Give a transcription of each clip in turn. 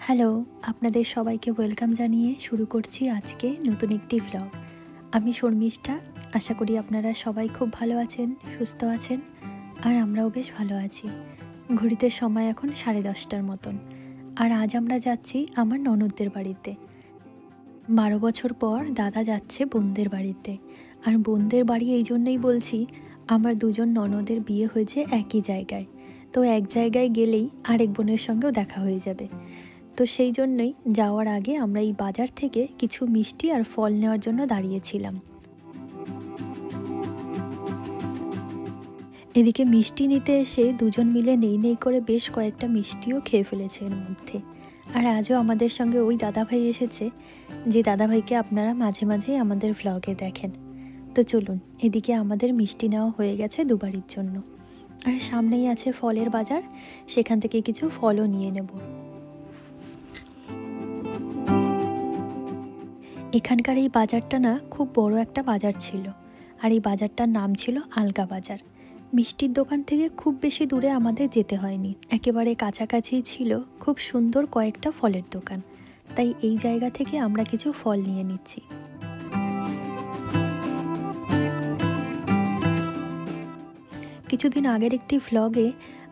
Hello, আপনাদের সবাইকে welcome জানিয়ে শুরু করছি আজকে নতুন একটি ভ্লগ। আমি শর্মিষ্ঠা। আশা করি আপনারা সবাই খুব ভালো আছেন, সুস্থ আছেন, আর আমরাও বেশ ভালো আছি। ঘড়িতে সময় এখন 10:30টার মতন। আর আজ আমরা যাচ্ছি আমার ননদদের বাড়িতে। 12 বছর পর দাদা যাচ্ছে বোনদের বাড়িতে। আর বোনদের বাড়ি এই জন্যই বলছি, আমার দুজন ননদের বিয়ে হয়েছে একই জায়গায়। তো এক জায়গায় গেলেই আরেক বোনের সঙ্গেও দেখা হয়ে যাবে। তো সেই জন্যই যাওয়ার আগে আমরা এই বাজার থেকে কিছু মিষ্টি আর ফল নেওয়ার জন্য দাঁড়িয়েছিলাম। এদিকে মিষ্টি নিতে এসে দুজন মিলে নেই নেই করে বেশ কয়েকটা মিষ্টিও খেয়ে ফেলেছে এর মধ্যে। আর আজও আমাদের সঙ্গে ওই দাদাভাই এসেছে, যে দাদাভাইকে আপনারা মাঝে মাঝে আমাদের ভ্লগে দেখেন। তো চলুন, এদিকে আমাদের মিষ্টি নেওয়া হয়ে গেছে দুবারির জন্য। আর সামনেই আছে ফলের বাজার, সেখান থেকে কিছু ফলও নিয়ে নেব। এখানকার এই বাজারটা না খুব বড় একটা বাজার ছিল। আর এই বাজারটার নাম ছিল আলগা বাজার। মিষ্টির দোকান থেকে খুব বেশি দূরে আমাদের যেতে হয়নি, একেবারে কাছাকাছিই ছিল খুব সুন্দর কয়েকটা ফলের দোকান। তাই এই জায়গা থেকে আমরা কিছু ফল নিয়ে নিচ্ছি। কিছুদিন আগের একটি ভ্লগে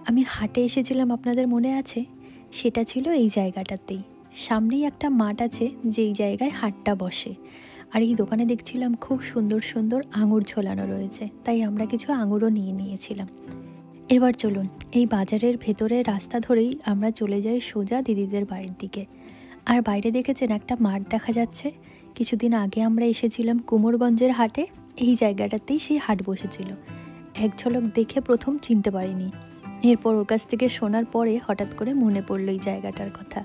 আমি হাটে এসেছিলাম, আপনাদের মনে আছে? সেটা ছিল এই জায়গাটাতেই। সামনেই একটা মাঠ আছে যেই জায়গায় হাটটা বসে। আর এই দোকানে দেখছিলাম খুব সুন্দর সুন্দর আঙুর ঝোলানো রয়েছে, তাই আমরা কিছু আঙুরও নিয়ে নিয়েছিলাম। এবার চলুন, এই বাজারের ভেতরে রাস্তা ধরেই আমরা চলে যাই সোজা দিদিদের বাড়ির দিকে। আর বাইরে দেখেছেন একটা মাঠ দেখা যাচ্ছে। কিছুদিন আগে আমরা এসেছিলাম কুমোরগঞ্জের হাটে, এই জায়গাটাতেই সেই হাট বসেছিল। এক ঝলক দেখে প্রথম চিনতে পারিনি, এরপর ওর কাছ থেকে শোনার পরে হঠাৎ করে মনে পড়লো এই জায়গাটার কথা।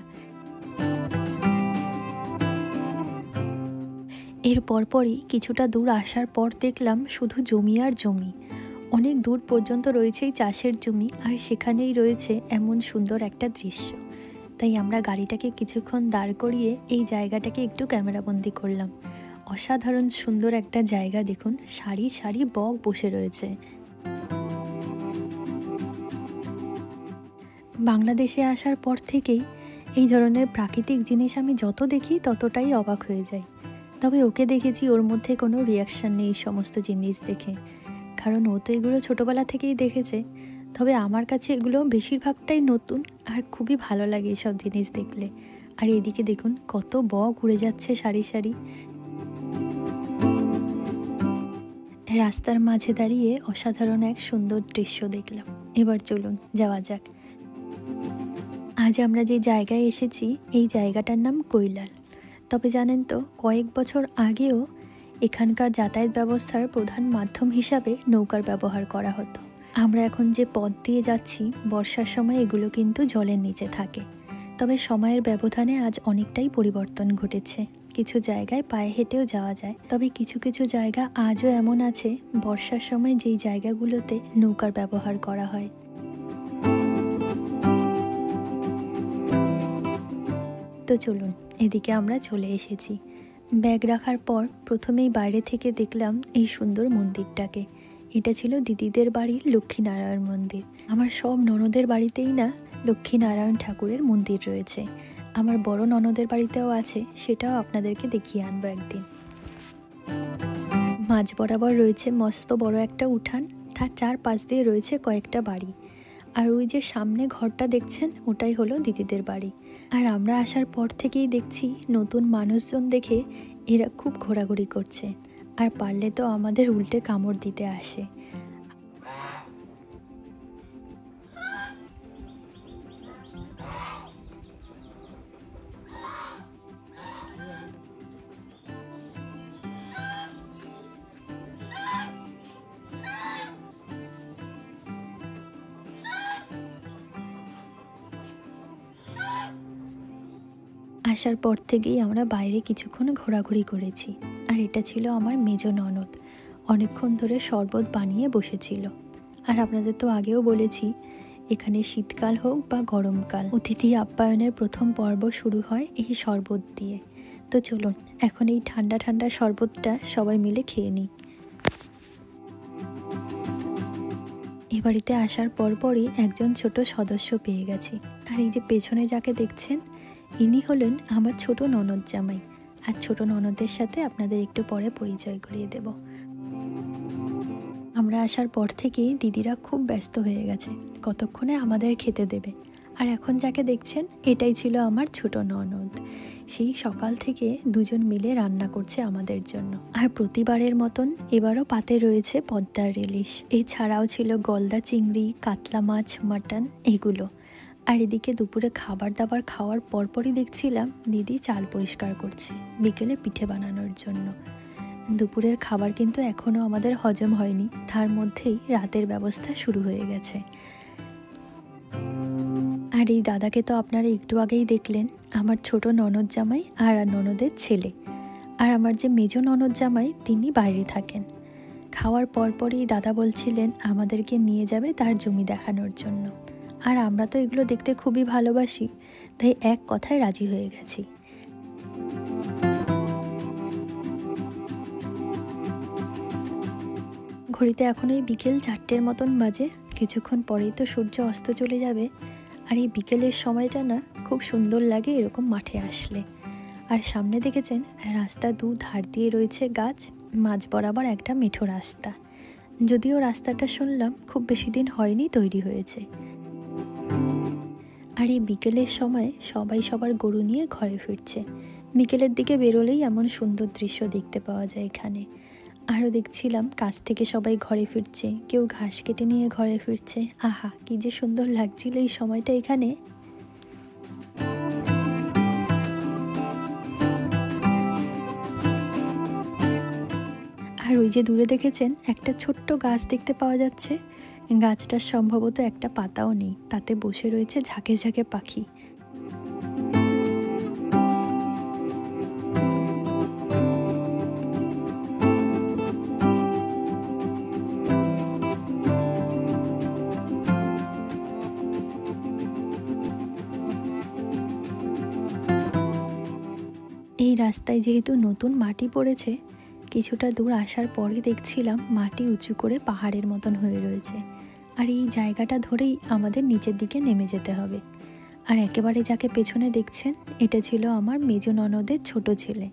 এর পরপরই কিছুটা দূর আসার পর দেখলাম শুধু জমি আর জমি। অনেক দূর পর্যন্ত রয়েছে এই চাষের জমি, আর সেখানেই রয়েছে এমন সুন্দর একটা দৃশ্য। তাই আমরা গাড়িটাকে কিছুক্ষণ দাঁড় করিয়ে এই জায়গাটাকে একটু ক্যামেরাবন্দি করলাম। অসাধারণ সুন্দর একটা জায়গা, দেখুন সারি সারি বক বসে রয়েছে। বাংলাদেশে আসার পর থেকেই এই ধরনের প্রাকৃতিক জিনিস আমি যত দেখি ততটাই অবাক হয়ে যাই। তবে ওকে দেখেছি ওর মধ্যে কোনো রিয়াকশান নেই এই সমস্ত জিনিস দেখে, কারণ ও তো এগুলো ছোটোবেলা থেকেই দেখেছে। তবে আমার কাছে এগুলো বেশিরভাগটাই নতুন, আর খুবই ভালো লাগে এইসব জিনিস দেখলে। আর এদিকে দেখুন কত বক উড়ে যাচ্ছে সারি সারি। রাস্তার মাঝে দাঁড়িয়ে অসাধারণ এক সুন্দর দৃশ্য দেখলাম। এবার চলুন যাওয়া যাক। আজ আমরা যে জায়গায় এসেছি এই জায়গাটার নাম কৈলাল। তবে জানেন তো, কয়েক বছর আগেও এখানকার যাতায়াত ব্যবস্থার প্রধান মাধ্যম হিসাবে নৌকার ব্যবহার করা হতো। আমরা এখন যে পথ দিয়ে যাচ্ছি, বর্ষার সময় এগুলো কিন্তু জলের নিচে থাকে। তবে সময়ের ব্যবধানে আজ অনেকটাই পরিবর্তন ঘটেছে। কিছু জায়গায় পায়ে হেঁটেও যাওয়া যায়, তবে কিছু কিছু জায়গা আজও এমন আছে বর্ষার সময় যেই জায়গাগুলোতে নৌকার ব্যবহার করা হয়। তো চলুন, এদিকে আমরা চলে এসেছি। ব্যাগ রাখার পর প্রথমেই বাইরে থেকে দেখলাম এই সুন্দর মন্দিরটাকে। এটা ছিল দিদিদের বাড়ির লক্ষ্মীনারায়ণ মন্দির। আমার সব ননদের বাড়িতেই না লক্ষ্মীনারায়ণ ঠাকুরের মন্দির রয়েছে। আমার বড় ননদের বাড়িতেও আছে, সেটাও আপনাদেরকে দেখিয়ে আনবো একদিন। মাঝ বরাবর রয়েছে মস্ত বড় একটা উঠান, তার চারপাশ দিয়ে রয়েছে কয়েকটা বাড়ি। আর ওই যে সামনে ঘরটা দেখছেন, ওটাই হলো দিদিদের বাড়ি। আর আমরা আসার পর থেকেই দেখছি নতুন মানুষজন দেখে এরা খুব ঘোরাঘুরি করছে, আর পারলে তো আমাদের উল্টে কামড় দিতে আসে। আসার পর থেকেই আমরা বাইরে কিছুক্ষণ ঘোরাঘুরি করেছি। আর এটা ছিল আমার মেজ ননদ, অনেকক্ষণ ধরে শরবত বানিয়ে বসেছিল। আর আপনাদের তো আগেও বলেছি, এখানে শীতকাল হোক বা গরমকাল, অতিথি আপ্যায়নের প্রথম পর্ব শুরু হয় এই শরবত দিয়ে। তো চলুন এখন এই ঠান্ডা ঠান্ডা শরবতটা সবাই মিলে খেয়ে নিই। এ বাড়িতে আসার পরপরই একজন ছোট সদস্য পেয়ে গেছি। আর এই যে পেছনে যাকে দেখছেন, ইনি হলেন আমার ছোট ননদ জামাই। আর ছোট ননদের সাথে আপনাদের একটু পরে পরিচয় করিয়ে দেব। আমরা আসার পর থেকেই দিদিরা খুব ব্যস্ত হয়ে গেছে, কতক্ষণে আমাদের খেতে দেবে। আর এখন যাকে দেখছেন এটাই ছিল আমার ছোট ননদ। সেই সকাল থেকে দুজন মিলে রান্না করছে আমাদের জন্য। আর প্রতিবারের মতন এবারও পাতে রয়েছে পদ্মার ইলিশ, এছাড়াও ছিল গলদা চিংড়ি, কাতলা মাছ, মাটন এগুলো। আর এদিকে দুপুরে খাবার দাবার খাওয়ার পরপরই দেখছিলাম দিদি চাল পরিষ্কার করছে বিকেলে পিঠে বানানোর জন্য। দুপুরের খাবার কিন্তু এখনও আমাদের হজম হয়নি, তার মধ্যেই রাতের ব্যবস্থা শুরু হয়ে গেছে। আর এই দাদাকে তো আপনারা একটু আগেই দেখলেন, আমার ছোট ননদ জামাই আর ননদের ছেলে। আর আমার যে মেজ ননদ জামাই তিনি বাইরে থাকেন। খাওয়ার পরপরই দাদা বলছিলেন আমাদেরকে নিয়ে যাবে তার জমি দেখানোর জন্য। আর আমরা তো এগুলো দেখতে খুবই ভালোবাসি, তাই এক কথায় রাজি হয়ে গেছি। ঘড়িতে এখন ওই বিকেল 4টের মতন বাজে, কিছুক্ষণ পরেই তো সূর্য অস্ত চলে যাবে। আর এই বিকেলের সময়টা না খুব সুন্দর লাগে এরকম মাঠে আসলে। আর সামনে দেখেছেন রাস্তা দু ধার দিয়ে রয়েছে গাছ, মাঝ বরাবর একটা মেঠো রাস্তা। যদিও রাস্তাটা শুনলাম খুব বেশি দিন হয়নি তৈরি হয়েছে। আর এই বিকেলের সময় সবাই সবার গরু নিয়ে ঘরে ফিরছে। বিকেলের দিকে বেরোলেই এমন সুন্দর দৃশ্য দেখতে পাওয়া যায় এখানে। আরও দেখছিলাম কাছ থেকে সবাই ঘরে ফিরছে, কেউ ঘাস কেটে নিয়ে ঘরে ফিরছে। আহা, কি যে সুন্দর লাগছিল এই সময়টা এখানে। আর ওই যে দূরে দেখেছেন একটা ছোট্ট গাছ দেখতে পাওয়া যাচ্ছে, গাছটার সম্ভবত একটা পাতাও নেই, তাতে বসে রয়েছে ঝাঁকে ঝাঁকে পাখি। এই রাস্তায় যেহেতু নতুন মাটি পড়েছে, কিছুটা দূর আসার পরে দেখছিলাম মাটি উঁচু করে পাহাড়ের মতন হয়ে রয়েছে। আর এই জায়গাটা ধরেই আমাদের নিচের দিকে নেমে যেতে হবে। আর একেবারে যাকে পেছনে দেখছেন এটা ছিল আমার মেজ ননদের ছোট ছেলে।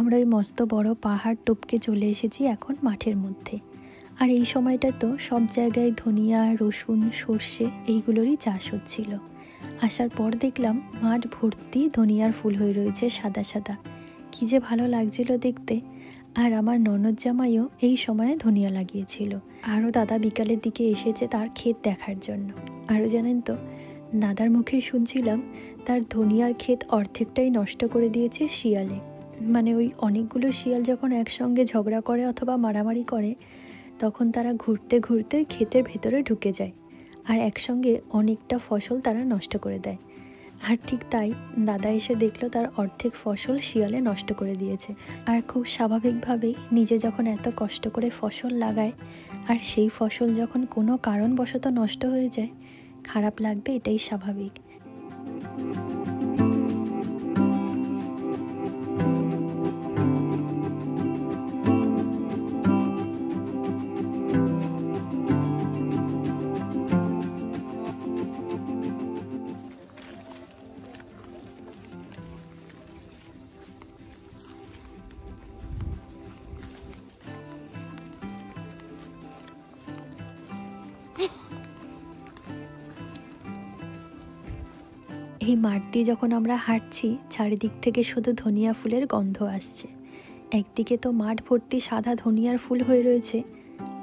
আমরা ওই মস্ত বড় পাহাড় টপকে চলে এসেছি এখন মাঠের মধ্যে। আর এই সময়টা তো সব জায়গায় ধনিয়া, রসুন, সর্ষে এইগুলোরই চাষ হচ্ছিল। আসার পর দেখলাম মাঠ ভর্তি ধনিয়ার ফুল হয়ে রয়েছে সাদা সাদা, কী যে ভালো লাগছিল দেখতে। আর আমার ননদ জামাইও এই সময়ে ধনিয়া লাগিয়েছিল। আরও দাদা বিকালের দিকে এসেছে তার ক্ষেত দেখার জন্য। আরও জানেন তো, দাদার মুখে শুনছিলাম তার ধনিয়ার ক্ষেত অর্ধেকটাই নষ্ট করে দিয়েছে শিয়ালে। মানে ওই অনেকগুলো শিয়াল যখন একসঙ্গে ঝগড়া করে অথবা মারামারি করে, তখন তারা ঘুরতে ঘুরতে ক্ষেতের ভেতরে ঢুকে যায় আর একসঙ্গে অনেকটা ফসল তারা নষ্ট করে দেয়। আর ঠিক তাই দাদা এসে দেখলো তার অর্ধেক ফসল শিয়ালে নষ্ট করে দিয়েছে। আর খুব স্বাভাবিকভাবেই নিজে যখন এত কষ্ট করে ফসল লাগায় আর সেই ফসল যখন কোনো কারণবশত নষ্ট হয়ে যায়, খারাপ লাগবে এটাই স্বাভাবিক। এই মাঠ দিয়ে যখন আমরা হাঁটছি, চারিদিক থেকে শুধু ধনিয়া ফুলের গন্ধ আসছে। একদিকে তো মাঠ ভর্তি সাদা ধনিয়ার ফুল হয়ে রয়েছে,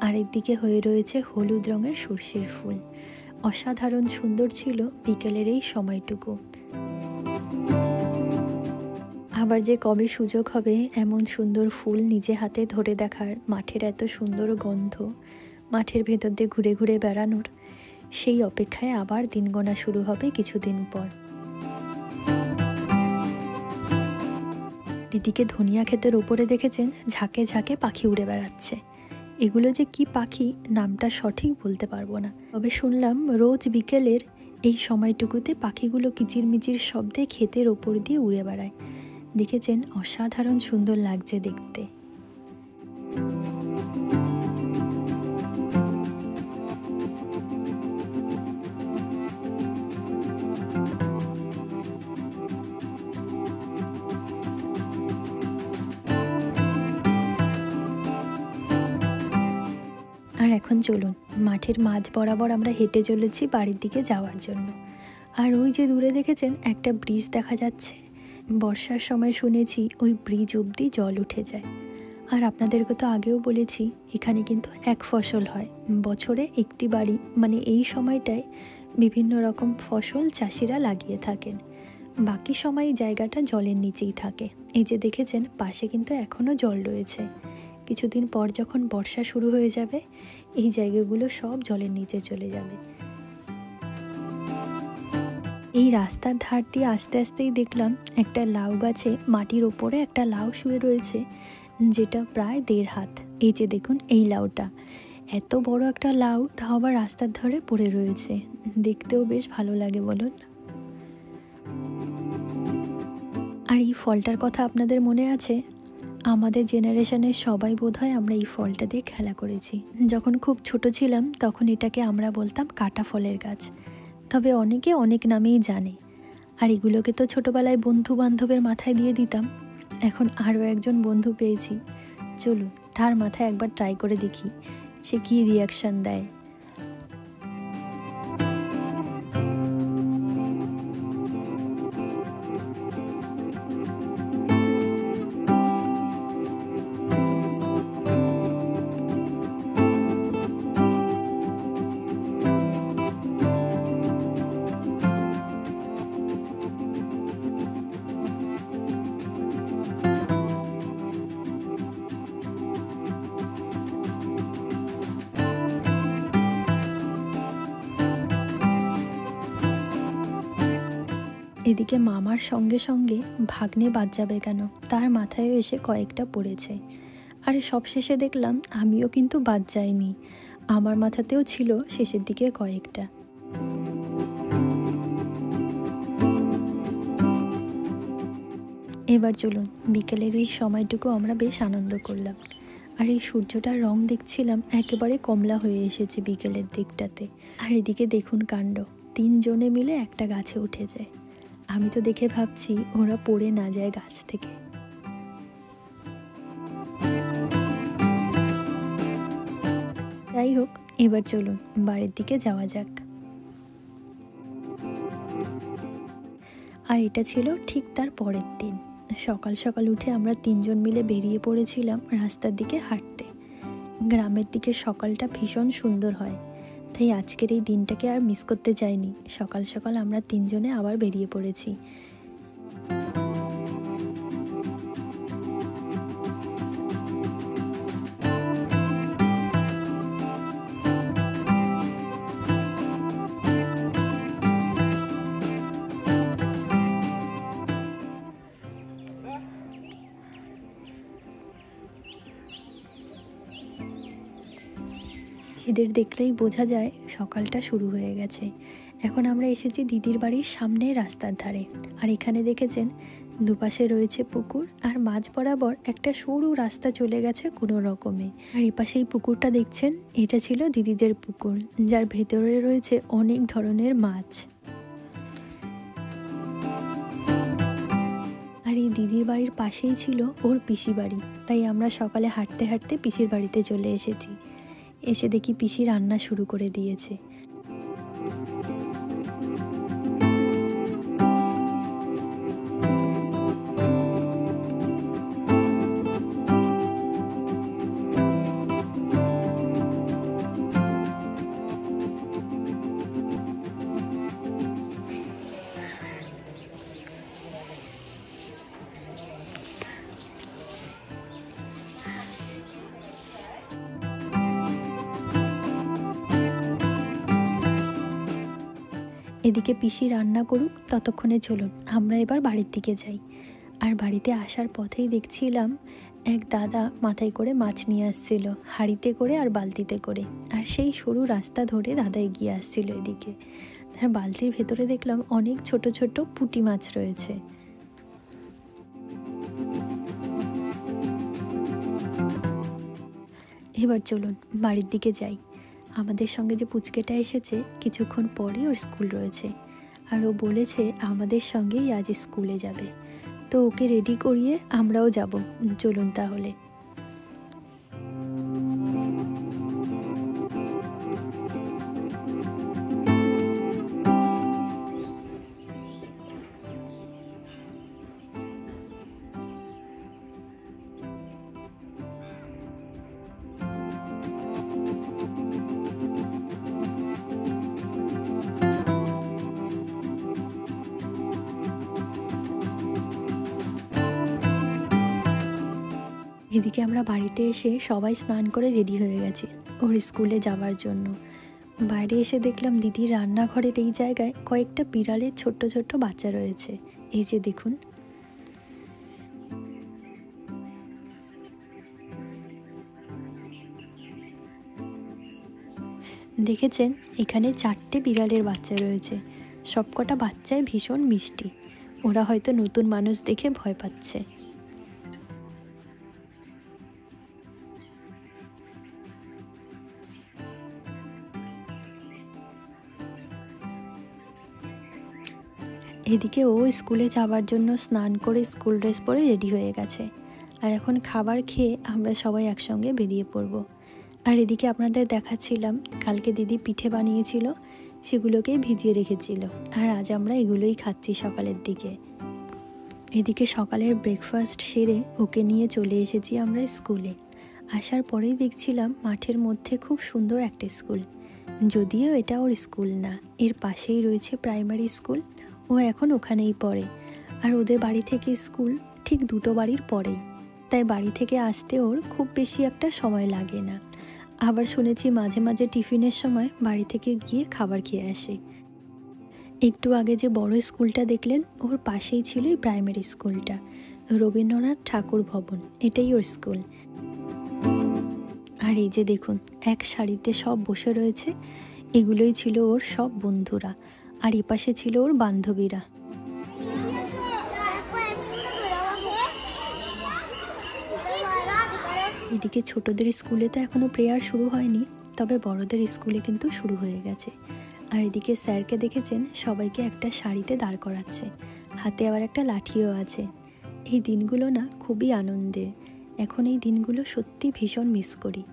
আরেকদিকে হয়ে রয়েছে হলুদ রঙের সর্ষের ফুল। অসাধারণ সুন্দর ছিল বিকেলের এই সময়টুকু। আবার যে কবে সুযোগ হবে এমন সুন্দর ফুল নিজে হাতে ধরে দেখার, মাঠের এত সুন্দর গন্ধ, মাঠের ভেতর দিয়ে ঘুরে ঘুরে বেড়ানোর, সেই অপেক্ষায় আবার দিন গোনা শুরু হবে কিছুদিন পর। এদিকে ধনিয়া ক্ষেতের ওপরে দেখেছেন ঝাঁকে ঝাঁকে পাখি উড়ে বেড়াচ্ছে। এগুলো যে কি পাখি নামটা সঠিক বলতে পারবো না, তবে শুনলাম রোজ বিকেলের এই সময়টুকুতে পাখিগুলো কিচিরমিচির শব্দে ক্ষেতের ওপর দিয়ে উড়ে বেড়ায়। দেখেছেন, অসাধারণ সুন্দর লাগছে দেখতে। আর এখন চলুন, মাঠের মাঝ বরাবর আমরা হেঁটে চলেছি বাড়ির দিকে যাওয়ার জন্য। আর ওই যে দূরে দেখেছেন একটা ব্রিজ দেখা যাচ্ছে, বর্ষার সময় শুনেছি ওই ব্রিজ অবধি জল উঠে যায়। আর আপনাদেরকে তো আগেও বলেছি, এখানে কিন্তু এক ফসল হয়, বছরে একটি বাড়ি, মানে এই সময়টায় বিভিন্ন রকম ফসল চাষিরা লাগিয়ে থাকেন, বাকি সময় জায়গাটা জলের নিচেই থাকে। এই যে দেখেছেন পাশে কিন্তু এখনও জল রয়েছে, কিছুদিন পর যখন বর্ষা শুরু হয়ে যাবে এই জায়গাগুলো সব জলের নিচে চলে যাবে। এই রাস্তার ধার দিয়ে আস্তে আস্তেই দেখলাম একটা লাউ গাছে মাটির ওপরে একটা লাউ শুয়ে রয়েছে, যেটা প্রায় 1.5 হাত। এই যে দেখুন এই লাউটা, এত বড় একটা লাউ, তা আবার রাস্তার ধারে পড়ে রয়েছে, দেখতেও বেশ ভালো লাগে বলুন। আর এই ফলটার কথা আপনাদের মনে আছে? আমাদের জেনারেশনের সবাই বোধহয় আমরা এই ফলটা দিয়ে খেলা করেছি। যখন খুব ছোট ছিলাম তখন এটাকে আমরা বলতাম কাটা ফলের গাছ, তবে অনেকে অনেক নামেই জানে। আর এগুলোকে তো ছোটোবেলায় বন্ধু বান্ধবের মাথায় দিয়ে দিতাম। এখন আরও একজন বন্ধু পেয়েছি, চলুন তার মাথায় একবার ট্রাই করে দেখি সে কী রিয়াকশান দেয়। এদিকে মামার সঙ্গে সঙ্গে ভাগ্নে বাদ যাবে কেন, তার মাথায় এসে কয়েকটা পড়েছে। আর সবশেষে দেখলাম আমিও কিন্তু বাদ যাইনি, আমার মাথাতেও ছিল শেষের দিকে কয়েকটা। এবার চলুন, বিকেলের এই সময়টুকু আমরা বেশ আনন্দ করলাম। আর এই সূর্যটার রং দেখছিলাম একেবারে কমলা হয়ে এসেছে বিকেলের দিকটাতে। আর এদিকে দেখুন কাণ্ড, 3 জনে মিলে একটা গাছে উঠেছে। আমি তো দেখে ভাবছি ওরা পড়ে না যায় গাছ থেকে। যাই হোক, এবার চলুন বাড়ির দিকে যাওয়া যাক। আর এটা ছিল ঠিক তার পরের দিন। সকাল সকাল উঠে আমরা 3 জন মিলে বেরিয়ে পড়েছিলাম রাস্তার দিকে হাঁটতে। গ্রামের দিকে সকালটা ভীষণ সুন্দর হয়, তাই আজকের এই দিনটাকে আর মিস করতে চাইনি। সকাল সকাল আমরা 3 জনে আবার বেরিয়ে পড়েছি। এদের দেখলেই বোঝা যায় সকালটা শুরু হয়ে গেছে। এখন আমরা এসেছি দিদির বাড়ির সামনে রাস্তার ধারে। আর এখানে দেখেছেন দুপাশে রয়েছে পুকুর, আর মাঝ বরাবর একটা সরু রাস্তা চলে গেছে কোনো রকমে। আর এপাশেই পুকুরটা দেখছেন, এটা ছিল দিদিদের পুকুর, যার ভেতরে রয়েছে অনেক ধরনের মাছ। আর এই দিদির বাড়ির পাশেই ছিল ওর পিসি বাড়ি, তাই আমরা সকালে হাঁটতে হাঁটতে পিসির বাড়িতে চলে এসেছি। এসে দেখি পিসি রান্না শুরু করে দিয়েছে। এদিকে পিসি রান্না করুক, ততক্ষণে চলুন আমরা এবার বাড়ির দিকে যাই। আর বাড়িতে আসার পথেই দেখছিলাম এক দাদা মাথায় করে মাছ নিয়ে আসছিল, হাঁড়িতে করে আর বালতিতে করে। আর সেই সরু রাস্তা ধরে দাদা এগিয়ে আসছিল এদিকে। তার বালতির ভেতরে দেখলাম অনেক ছোট ছোট পুঁটি মাছ রয়েছে। এবার চলুন বাড়ির দিকে যাই। আমাদের সঙ্গে যে পুচকেটা এসেছে, কিছুক্ষণ পরে ওর স্কুল রয়েছে, আর ও বলেছে আমাদের সঙ্গেই আজ স্কুলে যাবে। তো ওকে রেডি করিয়ে আমরাও যাব। চলুন তাহলে। এদিকে আমরা বাড়িতে এসে সবাই স্নান করে রেডি হয়ে গেছি ওর স্কুলে যাওয়ার জন্য। বাইরে এসে দেখলাম দিদির রান্নাঘরের এই জায়গায় কয়েকটা বিড়ালের ছোট্ট ছোট্ট বাচ্চা রয়েছে। এই যে দেখুন। দেখেছেন, এখানে 4টে বিড়ালের বাচ্চা রয়েছে। সবকটা বাচ্চাই ভীষণ মিষ্টি। ওরা হয়তো নতুন মানুষ দেখে ভয় পাচ্ছে। এদিকে ও স্কুলে যাওয়ার জন্য স্নান করে স্কুল ড্রেস পরে রেডি হয়ে গেছে। আর এখন খাবার খেয়ে আমরা সবাই একসঙ্গে বেরিয়ে পড়ব। আর এদিকে আপনাদের দেখাচ্ছিলাম কালকে দিদি পিঠে বানিয়েছিল, সেগুলোকেই ভিজিয়ে রেখেছিল। আর আজ আমরা এগুলোই খাচ্ছি সকালের দিকে। এদিকে সকালের ব্রেকফাস্ট সেরে ওকে নিয়ে চলে এসেছি আমরা স্কুলে। আসার পরেই দেখছিলাম মাঠের মধ্যে খুব সুন্দর একটা স্কুল। যদিও এটা ওর স্কুল না, এর পাশেই রয়েছে প্রাইমারি স্কুল। ও এখন ওখানেই পড়ে। আর ওদের বাড়ি থেকে স্কুল ঠিক 2টো বাড়ির পরেই, তাই বাড়ি থেকে আসতে ওর খুব বেশি একটা সময় লাগে না। আবার শুনেছি মাঝে মাঝে টিফিনের সময় বাড়ি থেকে গিয়ে খাবার খেয়ে আসে। একটু আগে যে বড় স্কুলটা দেখলেন, ওর পাশেই ছিল এই প্রাইমারি স্কুলটা, রবীন্দ্রনাথ ঠাকুর ভবন, এটাই ওর স্কুল। আর এই যে দেখুন, এক সারিতে সব বসে রয়েছে, এগুলোই ছিল ওর সব বন্ধুরা। আর এপাশে ছিল ওর বান্ধবীরা। এদিকে ছোটদের স্কুলে তো এখনো প্রেয়ার শুরু হয়নি, তবে বড়দের স্কুলে কিন্তু শুরু হয়ে গেছে। আর এদিকে স্যারকে দেখেছেন সবাইকে একটা সারিতে দাঁড় করাচ্ছে, হাতে আবার একটা লাঠিও আছে। এই দিনগুলো না খুবই আনন্দের। এখন এই দিনগুলো সত্যি ভীষণ মিস করি।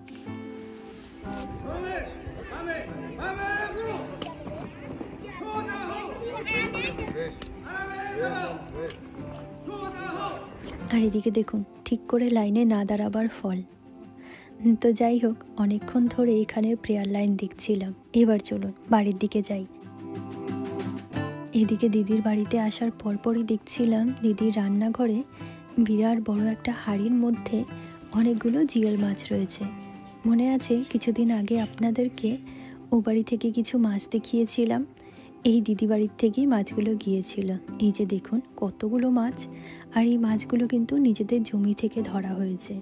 আর এদিকে দেখুন, ঠিক করে লাইনে না দাঁড়াবার ফল। তো যাই হোক, অনেকক্ষণ ধরে এখানের প্রেয়ার লাইন দেখছিলাম। এবার চলুন বাড়ির দিকে যাই। এদিকে দিদির বাড়িতে আসার পরপরই দেখছিলাম দিদির রান্নাঘরে বিরাট বড় একটা হাঁড়ির মধ্যে অনেকগুলো জিওল মাছ রয়েছে। মনে আছে কিছুদিন আগে আপনাদেরকে ও বাড়ি থেকে কিছু মাছ দেখিয়েছিলাম, এই দিদি বাড়ির থেকেই মাছগুলো গিয়েছিল। এই যে দেখুন কতগুলো মাছ। আর এই মাছগুলো কিন্তু নিজেদের জমি থেকে ধরা হয়েছে।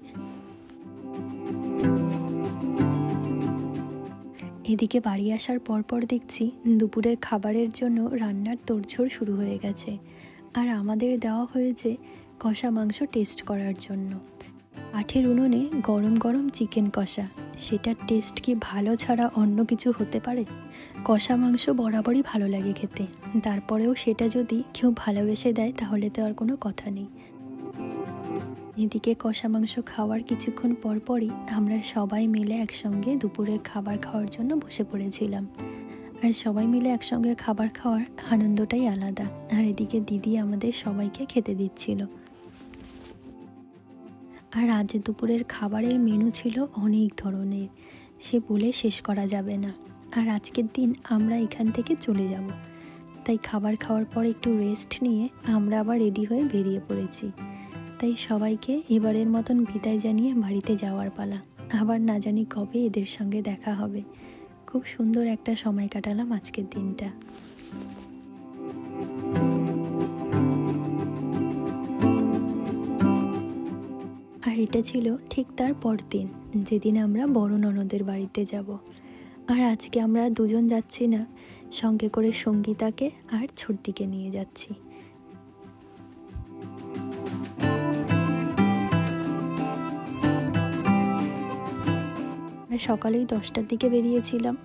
এদিকে বাড়ি আসার পরপর দেখছি দুপুরের খাবারের জন্য রান্নার তোড়জোড় শুরু হয়ে গেছে। আর আমাদের দেওয়া হয়েছে কষা মাংস টেস্ট করার জন্য। কাঠের উনুনে গরম গরম চিকেন কষা, সেটার টেস্ট কি ভালো ছাড়া অন্য কিছু হতে পারে? কষা মাংস বরাবরই ভালো লাগে খেতে, তারপরেও সেটা যদি কেউ ভালোবেসে দেয় তাহলে তো আর কোনো কথা নেই। এদিকে কষা মাংস খাওয়ার কিছুক্ষণ পরপরই আমরা সবাই মিলে একসঙ্গে দুপুরের খাবার খাওয়ার জন্য বসে পড়েছিলাম। আর সবাই মিলে একসঙ্গে খাবার খাওয়ার আনন্দটাই আলাদা। আর এদিকে দিদি আমাদের সবাইকে খেতে দিচ্ছিল। আর আজ দুপুরের খাবারের মেনু ছিল অনেক ধরনের, সে বলে শেষ করা যাবে না। আর আজকের দিন আমরা এখান থেকে চলে যাব, তাই খাবার খাওয়ার পর একটু রেস্ট নিয়ে আমরা আবার রেডি হয়ে বেরিয়ে পড়েছি। তাই সবাইকে এবারের মতন বিদায় জানিয়ে বাড়িতে যাওয়ার পালা। আবার না জানি কবে এদের সঙ্গে দেখা হবে। খুব সুন্দর একটা সময় কাটালাম আজকের দিনটা। আর এটা ছিল ঠিক তার পরদিন, যেদিন আমরা বড় ননদের বাড়িতে যাব। আর আজকে আমরা দুজন যাচ্ছি না, সঙ্গে করে সঙ্গীতাকে আর ছোটদিকে নিয়ে যাচ্ছি। আমরা সকালেই 10টার দিকে বেরিয়েছিলাম,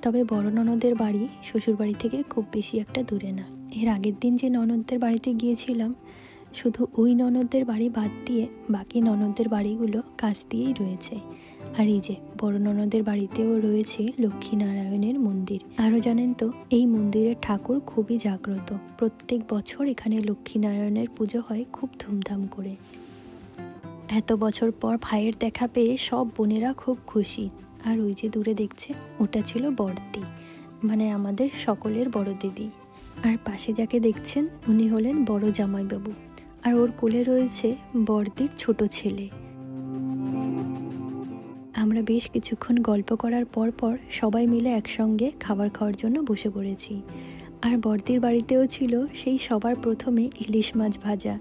তবে বড় ননদের বাড়ি শ্বশুরবাড়ি থেকে খুব বেশি একটা দূরে না। এর আগের দিন যে ননদদের বাড়িতে গিয়েছিলাম, শুধু ওই ননদদের বাড়ি বাদ দিয়ে বাকি ননদদের বাড়িগুলো কাছ দিয়েই রয়েছে। আর এই যে বড় ননদের বাড়িতেও রয়েছে লক্ষ্মীনারায়ণের মন্দির। আরও জানেন তো, এই মন্দিরের ঠাকুর খুবই জাগ্রত। প্রত্যেক বছর এখানে লক্ষ্মীনারায়ণের পুজো হয় খুব ধুমধাম করে। এত বছর পর ভাইয়ের দেখা পেয়ে সব বোনেরা খুব খুশি। আর ওই যে দূরে দেখছে, ওটা ছিল বড়দি, মানে আমাদের সকলের বড় দিদি। আর পাশে যাকে দেখছেন, উনি হলেন বড় জামাইবাবু, আর ওর কোলে রয়েছে বড়দির ছোট ছেলে। আমরা বেশ কিছুক্ষণ গল্প করার পর সবাই মিলে একসঙ্গে খাবার খাওয়ার জন্য বসে পড়েছি। আর বড়দির বাড়িতেও ছিল সেই সবার প্রথমে ইলিশ মাছ ভাজা,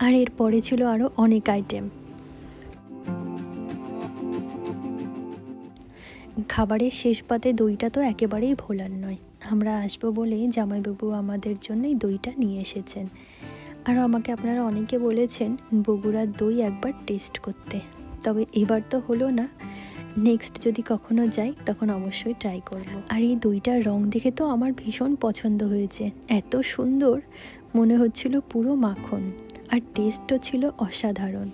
আর এর পরে ছিল আরও অনেক আইটেম। খাবারের শেষ পাতে দইটা তো একেবারেই ভোলার নয়। আমরা আসবো বলেই জামাইবাবু আমাদের জন্যই দইটা নিয়ে এসেছেন। আর আমাকে আপনারা অনেকে বলেছেন বগুড়ার দই একবার টেস্ট করতে, তবে এবার তো হলো না। নেক্সট যদি কখনো যাই তখন অবশ্যই ট্রাই করব। আর এই দইটার রং দেখে তো আমার ভীষণ পছন্দ হয়েছে, এত সুন্দর, মনে হচ্ছিল পুরো মাখন। আর টেস্টও ছিল অসাধারণ।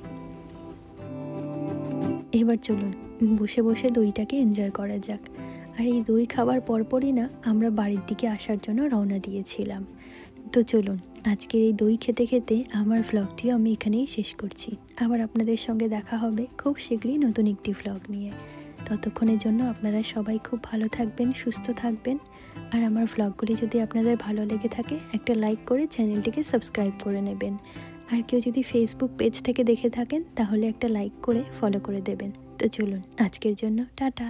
এবার চলুন বসে বসে দইটাকে এনজয় করা যাক। আর এই দই খাবার পরপরই না আমরা বাড়ির দিকে আসার জন্য রওনা দিয়েছিলাম। তো চলুন আজকের এই দই খেতে খেতে আমার ভ্লগটিও আমি এখানেই শেষ করছি। আবার আপনাদের সঙ্গে দেখা হবে খুব শীঘ্রই নতুন একটি ভ্লগ নিয়ে। ততক্ষণের জন্য আপনারা সবাই খুব ভালো থাকবেন, সুস্থ থাকবেন। আর আমার ভ্লগগুলি যদি আপনাদের ভালো লেগে থাকে, একটা লাইক করে চ্যানেলটিকে সাবস্ক্রাইব করে নেবেন। আর কেউ যদি ফেসবুক পেজ থেকে দেখে থাকেন, তাহলে একটা লাইক করে ফলো করে দেবেন। তো চলুন আজকের জন্য টাটা।